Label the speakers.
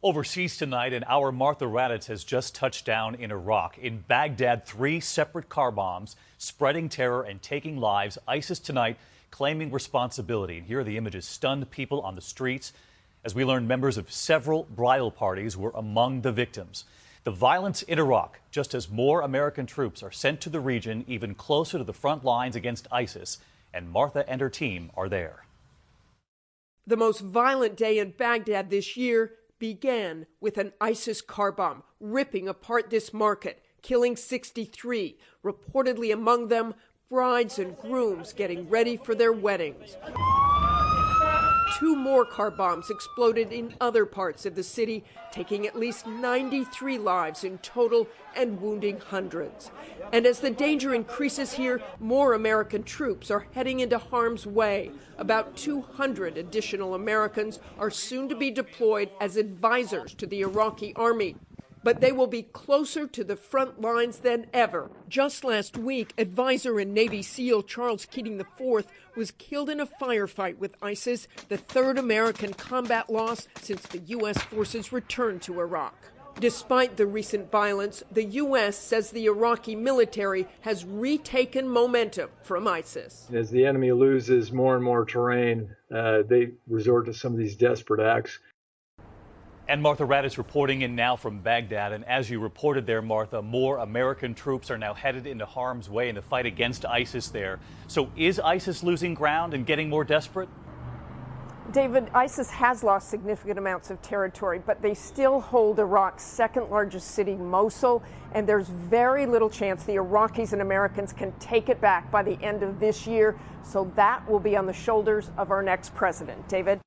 Speaker 1: Overseas tonight, and our Martha Raddatz has just touched down in Iraq. In Baghdad, 3 separate car bombs spreading terror and taking lives. ISIS tonight claiming responsibility. And here are the images. Stunned people on the streets. As we learned, members of several bridal parties were among the victims. The violence in Iraq, just as more American troops are sent to the region, even closer to the front lines against ISIS. And Martha and her team are there.
Speaker 2: The most violent day in Baghdad this year began with an ISIS car bomb ripping apart this market, killing 63, reportedly among them brides and grooms getting ready for their weddings. 2 more car bombs exploded in other parts of the city, taking at least 93 lives in total and wounding hundreds. And as the danger increases here, more American troops are heading into harm's way. About 200 additional Americans are soon to be deployed as advisors to the Iraqi army. But they will be closer to the front lines than ever. Just last week, advisor and Navy SEAL Charles Keating IV was killed in a firefight with ISIS, the 3rd American combat loss since the U.S. forces returned to Iraq. Despite the recent violence, the U.S. says the Iraqi military has retaken momentum from ISIS.
Speaker 3: As the enemy loses more and more terrain, they resort to some of these desperate acts.
Speaker 1: And Martha Raddatz reporting in now from Baghdad. And as you reported there, Martha, more American troops are now headed into harm's way in the fight against ISIS there. So is ISIS losing ground and getting more desperate?
Speaker 2: David, ISIS has lost significant amounts of territory, but they still hold Iraq's 2nd largest city, Mosul, and there's very little chance the Iraqis and Americans can take it back by the end of this year. So that will be on the shoulders of our next president. David?